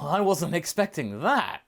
I wasn't expecting that.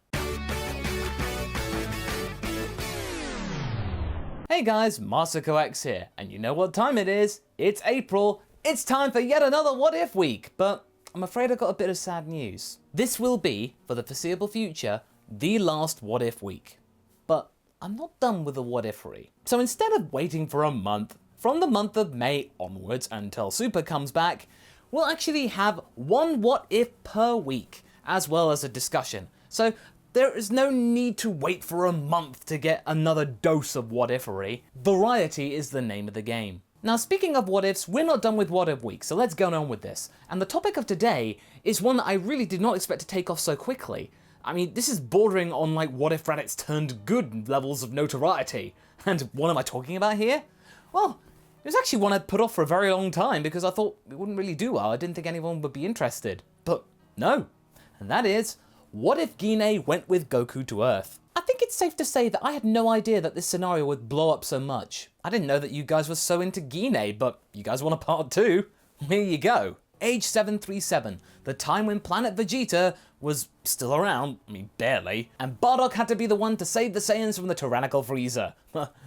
Hey guys, MasakoX here, and you know what time it is? It's April. It's time for yet another What If week, but I'm afraid I got a bit of sad news. This will be, for the foreseeable future, the last What If week. But I'm not done with the what if-ery. So instead of waiting for a month, from the month of May onwards until Super comes back, we'll actually have one what if per week, as well as a discussion. So there is no need to wait for a month to get another dose of what if-ery. Variety is the name of the game. Now speaking of what ifs, we're not done with what if week, so let's go on with this. And the topic of today is one that I really did not expect to take off so quickly. I mean, this is bordering on like what if Raditz turned good levels of notoriety. And what am I talking about here? Well, it was actually one I'd put off for a very long time because I thought it wouldn't really do well. I didn't think anyone would be interested. But no. And that is, what if Gine went with Goku to Earth? I think it's safe to say that I had no idea that this scenario would blow up so much. I didn't know that you guys were so into Gine, but you guys want a part 2? Here you go. Age 737, the time when Planet Vegeta was still around, I mean barely, and Bardock had to be the one to save the Saiyans from the tyrannical Frieza.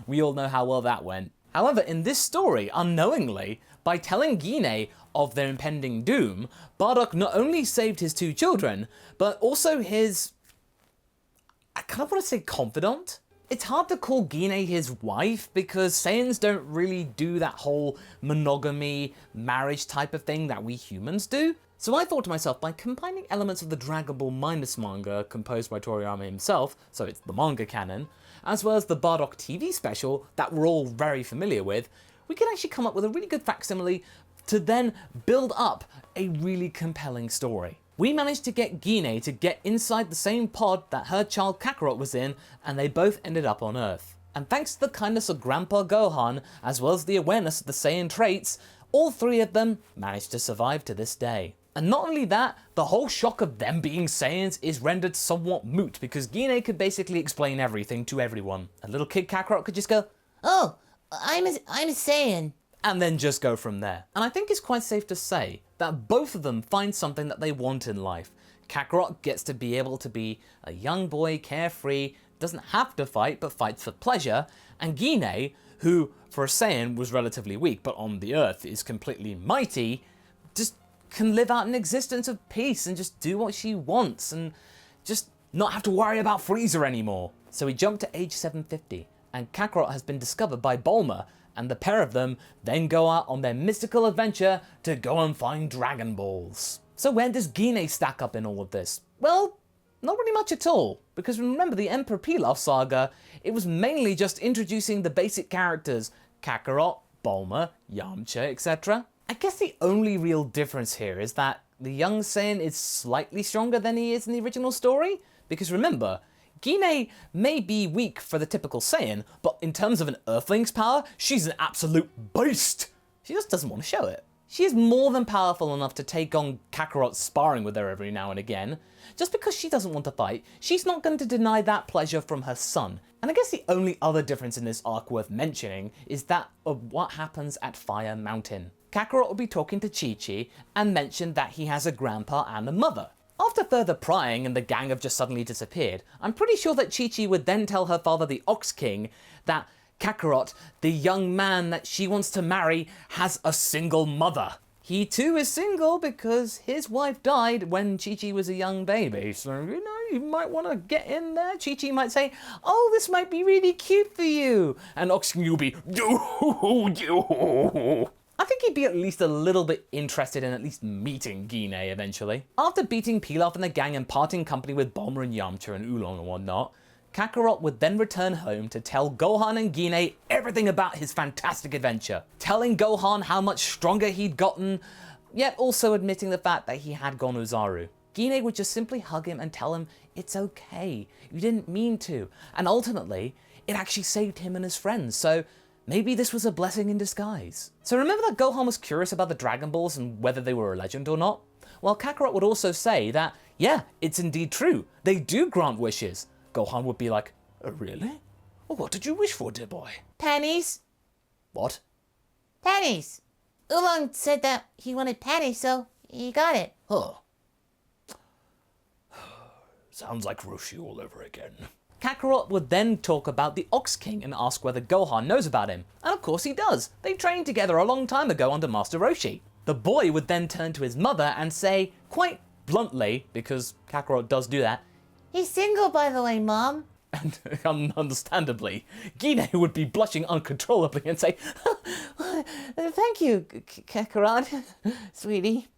We all know how well that went. However, in this story, unknowingly, by telling Gine of their impending doom, Bardock not only saved his 2 children, but also his, I kind of want to say confidant? It's hard to call Gine his wife because Saiyans don't really do that whole monogamy, marriage type of thing that we humans do. So I thought to myself, by combining elements of the Dragon Ball Minus manga composed by Toriyama himself, so it's the manga canon, as well as the Bardock TV special that we're all very familiar with, we can actually come up with a really good facsimile to then build up a really compelling story. We managed to get Gine to get inside the same pod that her child Kakarot was in, and they both ended up on Earth. And thanks to the kindness of Grandpa Gohan, as well as the awareness of the Saiyan traits, all 3 of them managed to survive to this day. And not only that, the whole shock of them being Saiyans is rendered somewhat moot because Gine could basically explain everything to everyone. A little kid Kakarot could just go, "Oh, I'm a Saiyan," and then just go from there. And I think it's quite safe to say that both of them find something that they want in life. Kakarot gets to be able to be a young boy, carefree, doesn't have to fight, but fights for pleasure, and Gine, who for a Saiyan was relatively weak, but on the Earth is completely mighty, just can live out an existence of peace and just do what she wants and just not have to worry about Frieza anymore. So we jump to age 750, and Kakarot has been discovered by Bulma, and the pair of them then go out on their mystical adventure to go and find Dragon Balls. So where does Gine stack up in all of this? Well, not really much at all, because remember the Emperor Pilaf saga, it was mainly just introducing the basic characters, Kakarot, Bulma, Yamcha, etc. I guess the only real difference here is that the young Saiyan is slightly stronger than he is in the original story, because remember, Gine may be weak for the typical Saiyan, but in terms of an Earthling's power, she's an absolute beast! She just doesn't want to show it. She is more than powerful enough to take on Kakarot sparring with her every now and again. Just because she doesn't want to fight, she's not going to deny that pleasure from her son. And I guess the only other difference in this arc worth mentioning is that of what happens at Fire Mountain. Kakarot will be talking to Chi-Chi and mention that he has a grandpa and a mother. After further prying and the gang have just suddenly disappeared, I'm pretty sure that Chi-Chi would then tell her father, the Ox King, that Kakarot, the young man that she wants to marry, has a single mother. He too is single because his wife died when Chi-Chi was a young baby, so you know, you might want to get in there. Chi-Chi might say, "Oh, this might be really cute for you," and Ox King will be, I think he'd be at least a little bit interested in at least meeting Gine eventually. After beating Pilaf and the gang and parting company with Bulma and Yamcha and Oolong and whatnot, Kakarot would then return home to tell Gohan and Gine everything about his fantastic adventure, telling Gohan how much stronger he'd gotten, yet also admitting the fact that he had gone Uzaru. Gine would just simply hug him and tell him, "It's okay, you didn't mean to," and ultimately, it actually saved him and his friends, so maybe this was a blessing in disguise. So remember that Gohan was curious about the Dragon Balls and whether they were a legend or not? Well, Kakarot would also say that, yeah, it's indeed true, they do grant wishes. Gohan would be like, "Oh, really? Well, what did you wish for, dear boy?" Panties. What? Panties. Oolong said that he wanted panties, so he got it. Oh. Sounds like Roshi all over again. Kakarot would then talk about the Ox King and ask whether Gohan knows about him. And of course he does. They trained together a long time ago under Master Roshi. The boy would then turn to his mother and say, quite bluntly, because Kakarot does do that, He's single, by the way, Mom. and understandably, Gine would be blushing uncontrollably and say, Thank you, Kakarot, sweetie.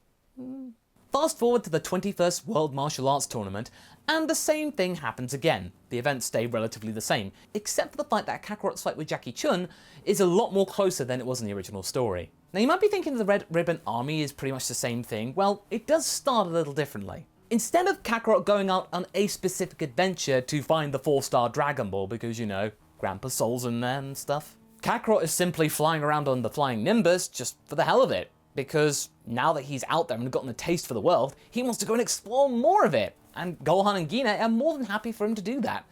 Fast forward to the 21st World Martial Arts Tournament, and the same thing happens again. The events stay relatively the same, except for the fact that Kakarot's fight with Jackie Chun is a lot more closer than it was in the original story. Now you might be thinking the Red Ribbon Army is pretty much the same thing. Well, it does start a little differently. Instead of Kakarot going out on a specific adventure to find the 4-star Dragon Ball, because, you know, Grandpa's soul's in there and stuff, Kakarot is simply flying around on the Flying Nimbus just for the hell of it. Because now that he's out there and gotten a taste for the world, he wants to go and explore more of it. And Gohan and Gine are more than happy for him to do that.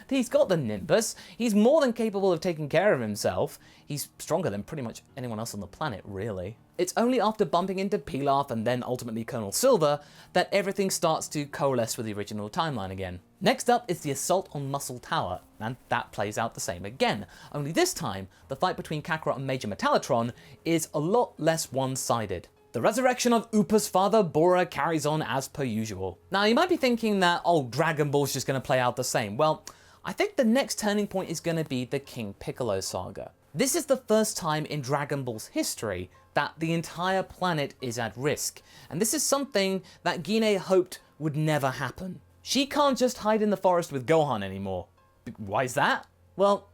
He's got the Nimbus, he's more than capable of taking care of himself. He's stronger than pretty much anyone else on the planet, really. It's only after bumping into Pilaf and then ultimately Colonel Silver that everything starts to coalesce with the original timeline again. Next up is the assault on Muscle Tower, and that plays out the same again. Only this time, the fight between Kakarot and Major Metallotron is a lot less one-sided. The resurrection of Upa's father, Bora, carries on as per usual. Now, you might be thinking that, oh, Dragon Ball's just going to play out the same. Well, I think the next turning point is going to be the King Piccolo saga. This is the first time in Dragon Ball's history that the entire planet is at risk. And this is something that Gine hoped would never happen. She can't just hide in the forest with Gohan anymore. Why is that? Well,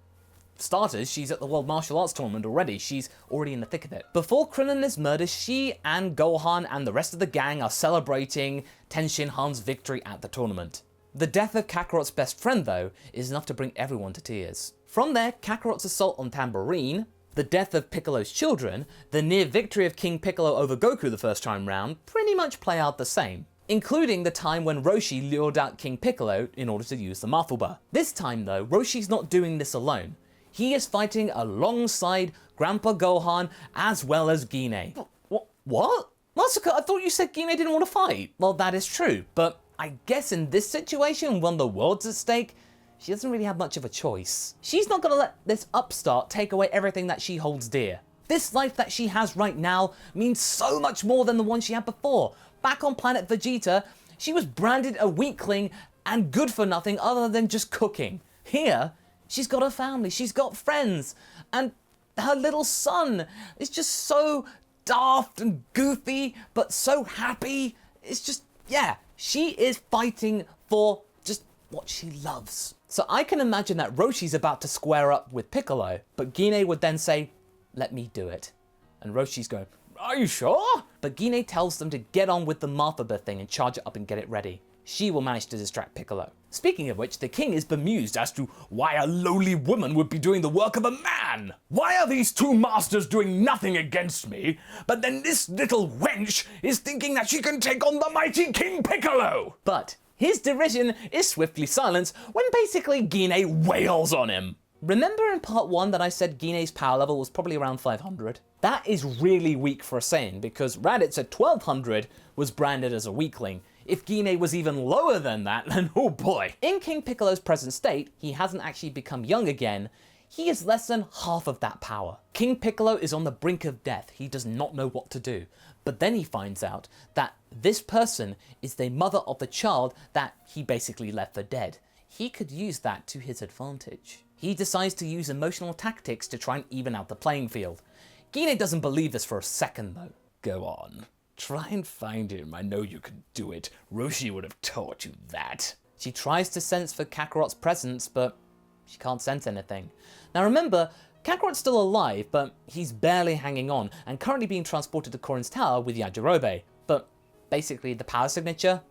starters, she's at the World Martial Arts Tournament already. She's already in the thick of it. Before Krillin is murdered, she and Gohan and the rest of the gang are celebrating Tenshin Han's victory at the tournament. The death of Kakarot's best friend, though, is enough to bring everyone to tears. From there, Kakarot's assault on Tambourine, the death of Piccolo's children, the near victory of King Piccolo over Goku the first time round, pretty much play out the same. Including the time when Roshi lured out King Piccolo in order to use the Mafuba. This time, though, Roshi's not doing this alone. He is fighting alongside Grandpa Gohan as well as Gine. What? Masako, I thought you said Gine didn't want to fight. Well, that is true, but I guess in this situation, when the world's at stake, she doesn't really have much of a choice. She's not gonna let this upstart take away everything that she holds dear. This life that she has right now means so much more than the one she had before. Back on planet Vegeta, she was branded a weakling and good for nothing other than just cooking. Here, she's got a family, she's got friends, and her little son is just so daft and goofy, but so happy. It's just, yeah, she is fighting for just what she loves. So I can imagine that Roshi's about to square up with Piccolo, but Gine would then say, let me do it. And Roshi's going, are you sure? But Gine tells them to get on with the Mafuba thing and charge it up and get it ready. She will manage to distract Piccolo. Speaking of which, the king is bemused as to why a lowly woman would be doing the work of a man. Why are these two masters doing nothing against me, but then this little wench is thinking that she can take on the mighty King Piccolo? But his derision is swiftly silenced when basically Gine wails on him. Remember in part 1 that I said Gine's power level was probably around 500? That is really weak for a Saiyan, because Raditz at 1200 was branded as a weakling. If Gine was even lower than that, then oh boy. In King Piccolo's present state, he hasn't actually become young again. He is less than half of that power. King Piccolo is on the brink of death. He does not know what to do. But then he finds out that this person is the mother of the child that he basically left for dead. He could use that to his advantage. He decides to use emotional tactics to try and even out the playing field. Gine doesn't believe this for a second though. Go on. Try and find him. I know you can do it. Roshi would have taught you that. She tries to sense for Kakarot's presence, but she can't sense anything. Now remember, Kakarot's still alive, but he's barely hanging on and currently being transported to Korin's tower with Yajirobe. But basically the power signature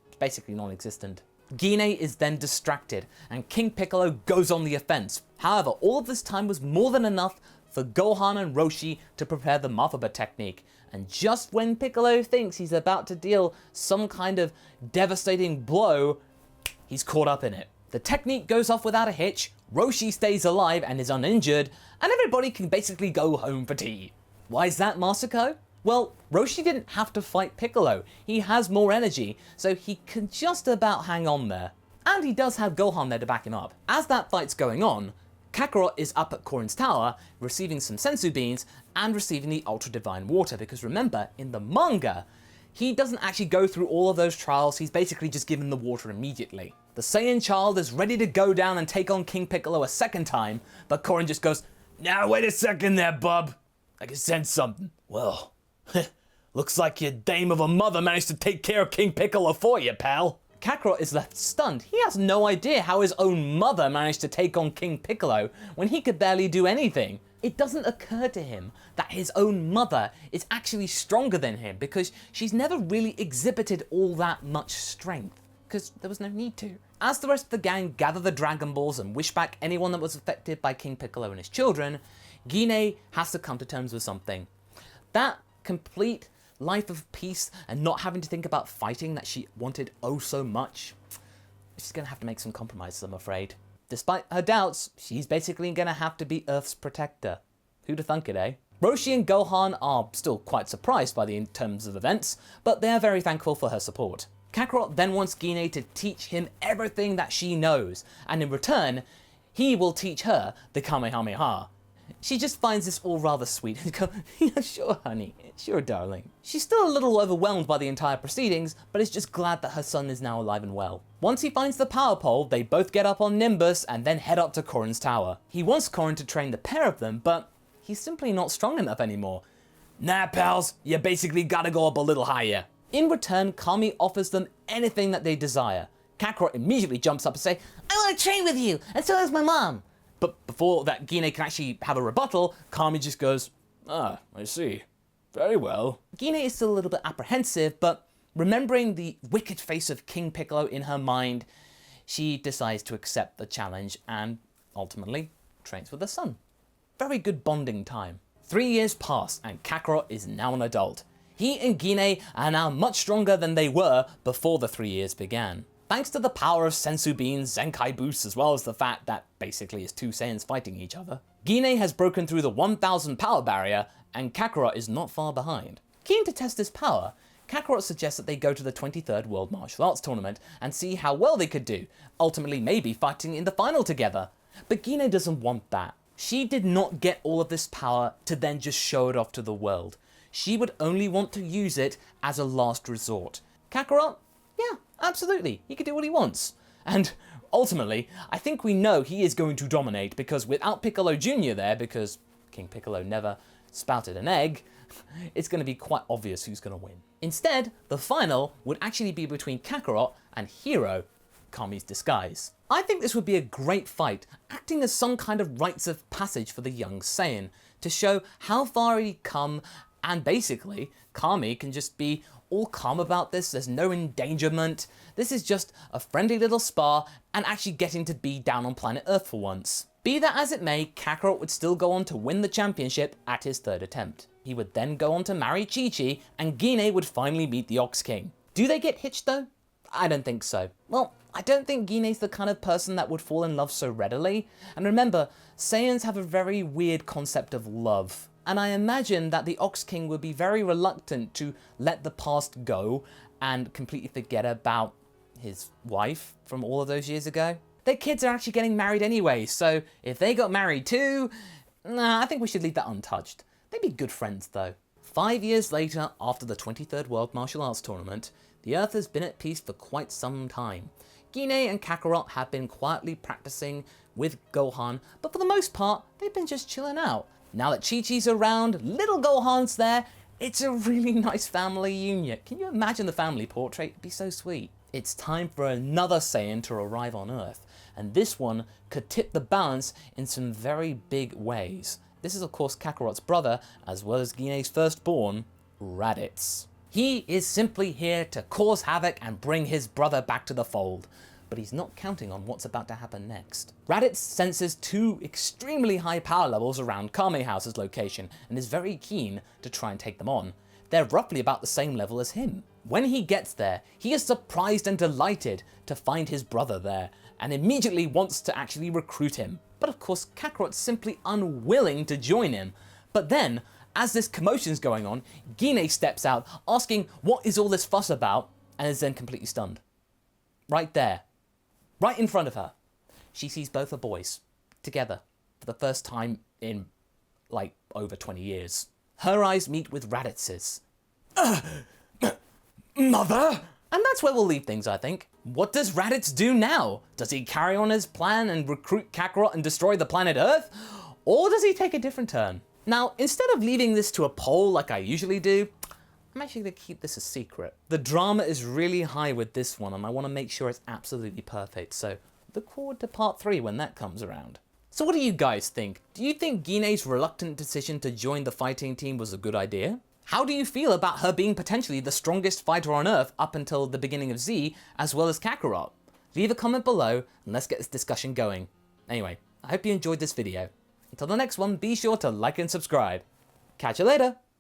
is basically non-existent. Gine is then distracted and King Piccolo goes on the offense. However, all of this time was more than enough for Gohan and Roshi to prepare the Mafuba technique. And just when Piccolo thinks he's about to deal some kind of devastating blow, he's caught up in it. The technique goes off without a hitch, Roshi stays alive and is uninjured, and everybody can basically go home for tea. Why is that, Masako? Well, Roshi didn't have to fight Piccolo. He has more energy, so he can just about hang on there. And he does have Gohan there to back him up. As that fight's going on, Kakarot is up at Korin's tower, receiving some sensu beans and receiving the Ultra Divine Water, because remember, in the manga, he doesn't actually go through all of those trials, he's basically just given the water immediately. The Saiyan child is ready to go down and take on King Piccolo a second time, but Korin just goes, "Now wait a second there, bub. I can sense something." "Well, looks like your dame of a mother managed to take care of King Piccolo for you, pal." Kakarot is left stunned. He has no idea how his own mother managed to take on King Piccolo when he could barely do anything. It doesn't occur to him that his own mother is actually stronger than him because she's never really exhibited all that much strength, because there was no need to. As the rest of the gang gather the Dragon Balls and wish back anyone that was affected by King Piccolo and his children, Gine has to come to terms with something. That complete life of peace and not having to think about fighting that she wanted oh so much, she's gonna have to make some compromises, I'm afraid. Despite her doubts, she's basically gonna have to be Earth's protector. Who'd have thunk it, eh? Roshi and Gohan are still quite surprised by the terms of events, but they are very thankful for her support. Kakarot then wants Gine to teach him everything that she knows, and in return, he will teach her the Kamehameha. She just finds this all rather sweet and goes, "Yeah, sure, honey. Sure, darling." She's still a little overwhelmed by the entire proceedings, but is just glad that her son is now alive and well. Once he finds the power pole, they both get up on Nimbus and then head up to Korin's tower. He wants Korin to train the pair of them, but he's simply not strong enough anymore. "Nah, pals, you basically gotta go up a little higher." In return, Kami offers them anything that they desire. Kakarot immediately jumps up and says, I want to train with you, and so does my mom. But before that Gine can actually have a rebuttal, Kami just goes, "Ah, I see. Very well." Gine is still a little bit apprehensive, but remembering the wicked face of King Piccolo in her mind, she decides to accept the challenge and ultimately trains with her son. Very good bonding time. 3 years pass and Kakarot is now an adult. He and Gine are now much stronger than they were before the 3 years began. Thanks to the power of Sensu Beans, Zenkai Boosts, as well as the fact that basically it's two Saiyans fighting each other, Gine has broken through the 1000 power barrier and Kakarot is not far behind. Keen to test his power, Kakarot suggests that they go to the 23rd World Martial Arts Tournament and see how well they could do, ultimately maybe fighting in the final together. But Gine doesn't want that. She did not get all of this power to then just show it off to the world. She would only want to use it as a last resort. Kakarot? Yeah, absolutely. He can do what he wants. And ultimately, I think we know he is going to dominate because without Piccolo Jr. there, because King Piccolo never spouted an egg, it's going to be quite obvious who's going to win. Instead, the final would actually be between Kakarot and Hero, Kami's disguise. I think this would be a great fight, acting as some kind of rites of passage for the young Saiyan, to show how far he'd come, and basically, Kami can just be all calm about this, there's no endangerment, this is just a friendly little spar, and actually getting to be down on planet Earth for once. Be that as it may, Kakarot would still go on to win the championship at his 3rd attempt. He would then go on to marry Chi-Chi, and Gine would finally meet the Ox King. Do they get hitched though? I don't think so. Well, I don't think Gine's the kind of person that would fall in love so readily. And remember, Saiyans have a very weird concept of love. And I imagine that the Ox King would be very reluctant to let the past go and completely forget about his wife from all of those years ago. Their kids are actually getting married anyway, so if they got married too, I think we should leave that untouched. They'd be good friends though. 5 years later, after the 23rd World Martial Arts Tournament, the Earth has been at peace for quite some time. Gine and Kakarot have been quietly practicing with Gohan, but for the most part, they've been just chilling out. Now that Chi-Chi's around, little Gohan's there, it's a really nice family union. Can you imagine the family portrait? It'd be so sweet. It's time for another Saiyan to arrive on Earth, and this one could tip the balance in some very big ways. This is of course Kakarot's brother, as well as Gine's firstborn, Raditz. He is simply here to cause havoc and bring his brother back to the fold, but he's not counting on what's about to happen next. Raditz senses 2 extremely high power levels around Kame House's location and is very keen to try and take them on. They're roughly about the same level as him. When he gets there, he is surprised and delighted to find his brother there, and immediately wants to actually recruit him. But of course, Kakarot's simply unwilling to join him. But then, As this commotion's going on, Gine steps out, asking what is all this fuss about, and is then completely stunned. Right there. Right in front of her. She sees both her boys together for the first time in, like, over 20 years. Her eyes meet with Raditz's. Mother? And that's where we'll leave things, I think. What does Raditz do now? Does he carry on his plan and recruit Kakarot and destroy the planet Earth? Or does he take a different turn? Now, instead of leaving this to a poll like I usually do, I'm actually going to keep this a secret. The drama is really high with this one, and I want to make sure it's absolutely perfect, so look forward to part 3 when that comes around. So what do you guys think? Do you think Gine's reluctant decision to join the fighting team was a good idea? How do you feel about her being potentially the strongest fighter on Earth up until the beginning of Z, as well as Kakarot? Leave a comment below, and let's get this discussion going. Anyway, I hope you enjoyed this video. Until the next one, be sure to like and subscribe. Catch you later!